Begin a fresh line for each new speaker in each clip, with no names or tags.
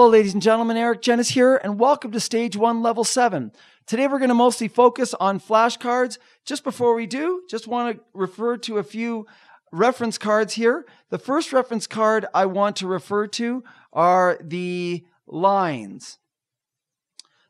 Hello, ladies and gentlemen, Eric Genuis here, and welcome to Stage 1, Level 7. Today we're going to mostly focus on flashcards. Just before we do, just want to refer to a few reference cards here. The first reference card I want to refer to are the lines.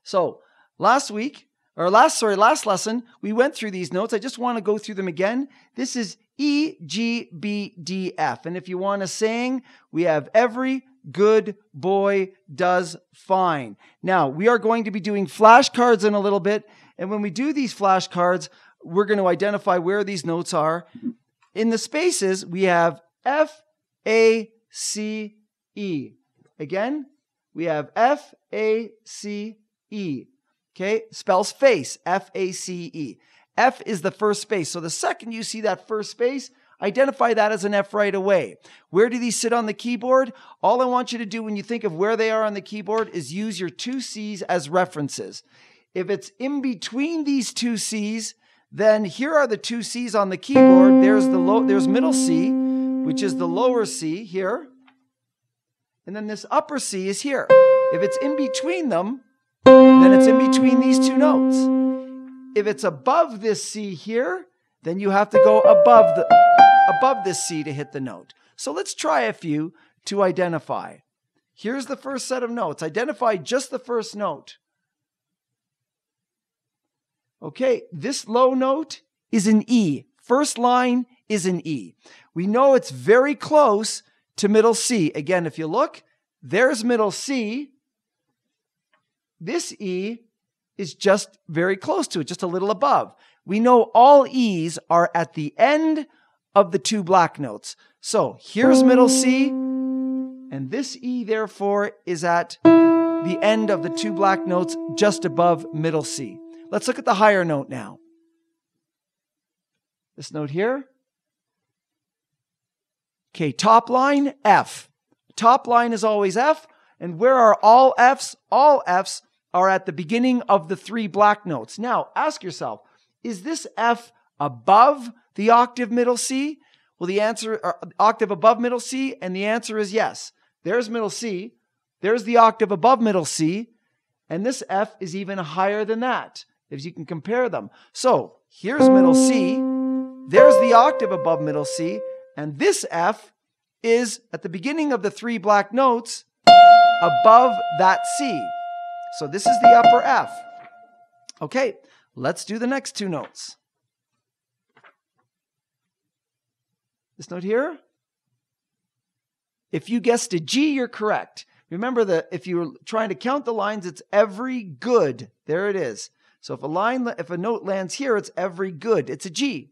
So, last lesson, we went through these notes. I just want to go through them again. This is E, G, B, D, F. And if you want a saying, we have every good boy does fine. Now, we are going to be doing flashcards in a little bit. And when we do these flashcards, we're going to identify where these notes are. In the spaces, we have F, A, C, E. Again, we have F, A, C, E. Okay, spells face, F-A-C-E. F is the first space. So the second you see that first space, identify that as an F right away. Where do these sit on the keyboard? All I want you to do when you think of where they are on the keyboard is use your two C's as references. If it's in between these two C's, then here are the two C's on the keyboard. There's middle C, which is the lower C here. And then this upper C is here. If it's in between them, then it's in between these two notes. If it's above this C here, then you have to go above this C to hit the note. So let's try a few to identify. Here's the first set of notes. Identify just the first note. Okay, this low note is an E. First line is an E. We know it's very close to middle C. Again, if you look, there's middle C. This E is just very close to it, just a little above. We know all E's are at the end of the two black notes. So here's middle C, and this E, therefore, is at the end of the two black notes just above middle C. Let's look at the higher note now. This note here. Okay, top line, F. Top line is always F. And where are all F's? All F's are at the beginning of the three black notes. Now, ask yourself, is this F above the octave middle C? Well, the answer, octave above middle C, and the answer is yes. There's middle C, there's the octave above middle C, and this F is even higher than that, if you can compare them. So, here's middle C, there's the octave above middle C, and this F is at the beginning of the three black notes above that C. So this is the upper F. Okay, let's do the next two notes. This note here. If you guessed a G, you're correct. Remember that if you were trying to count the lines, it's every good. There it is. So if a note lands here, it's every good. It's a G.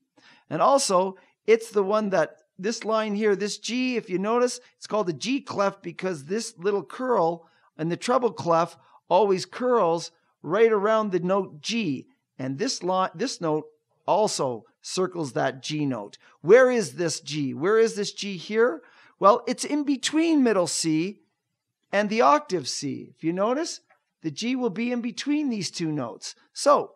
And also, it's the one that this line here, this G, if you notice, it's called the G clef because this little curl in the treble clef always curls right around the note G. And this note also circles that G note. Where is this G? Where is this G here? Well, it's in between middle C and the octave C. If you notice, the G will be in between these two notes. So,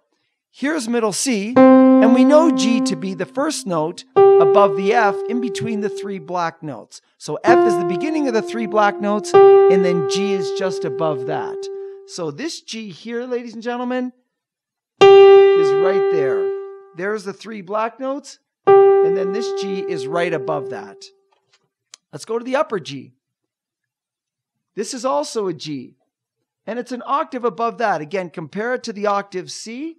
here's middle C, and we know G to be the first note above the F in between the three black notes. So F is the beginning of the three black notes, and then G is just above that. So this G here, ladies and gentlemen, is right there. There's the three black notes, and then this G is right above that. Let's go to the upper G. This is also a G, and it's an octave above that. Again, compare it to the octave C.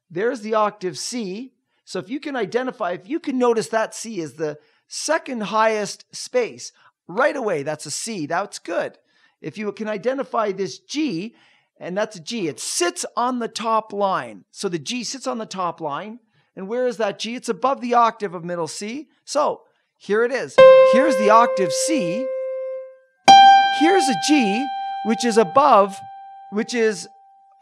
There's the octave C. So if you can identify, if you can notice that C is the second highest space, right away, that's a C. That's good. If you can identify this G, and that's a G, it sits on the top line. So the G sits on the top line. And where is that G? It's above the octave of middle C. So here it is. Here's the octave C. Here's a G, which is above, which is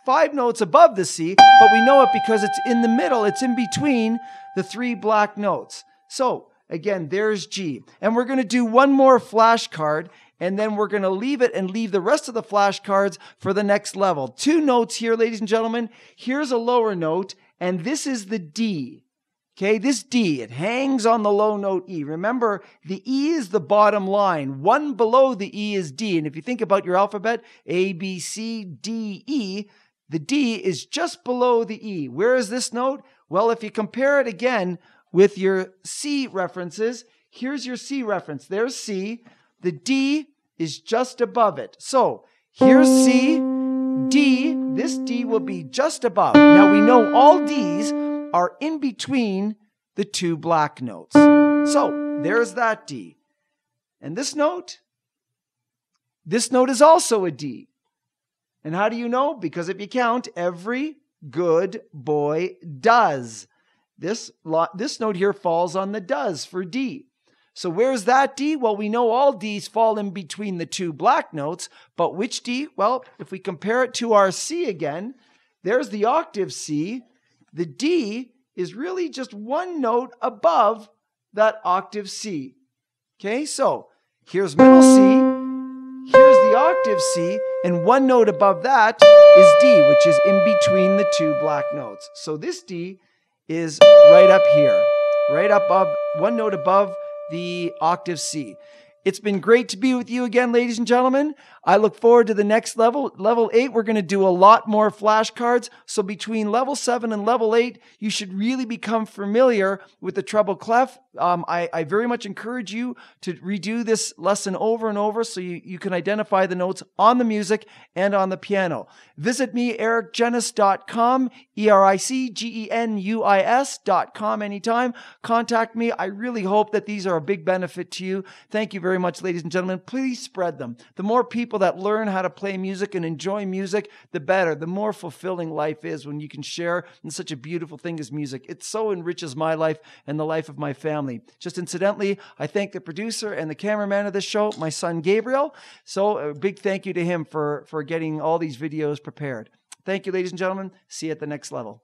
5 notes above the C, but we know it because it's in the middle. It's in between the three black notes. So again, there's G. And we're going to do one more flashcard, and then we're going to leave it and leave the rest of the flashcards for the next level. Two notes here, ladies and gentlemen. Here's a lower note, and this is the D. Okay, this D, it hangs on the low note E. Remember, the E is the bottom line. One below the E is D. And if you think about your alphabet, A, B, C, D, E, the D is just below the E. Where is this note? Well, if you compare it again with your C references, here's your C reference. There's C. The D is just above it. So here's C, D. This D will be just above. Now we know all Ds are in between the two black notes. So there's that D. And this note is also a D. And how do you know? Because if you count, every good boy does. This note here falls on the does for D. So where's that D? Well, we know all Ds fall in between the two black notes, but which D? Well, if we compare it to our C again, there's the octave C. The D is really just one note above that octave C. Okay, so here's middle C, here's the octave C, and one note above that is D, which is in between the two black notes. So this D is right up here, right above, one note above the octave C. It's been great to be with you again, ladies and gentlemen. I look forward to the next level. Level 8, we're going to do a lot more flashcards. So between level 7 and level 8, you should really become familiar with the treble clef. I very much encourage you to redo this lesson over and over so you can identify the notes on the music and on the piano. Visit me, ericgenuis.com, ERICGENUIS.com anytime. Contact me. I really hope that these are a big benefit to you. Thank you very much, ladies and gentlemen. Please spread them. The more people that learn how to play music and enjoy music, the better. The more fulfilling life is when you can share in such a beautiful thing as music. It so enriches my life and the life of my family. Just incidentally, I thank the producer and the cameraman of this show, my son Gabriel. So a big thank you to him for getting all these videos prepared. Thank you, ladies and gentlemen. See you at the next level.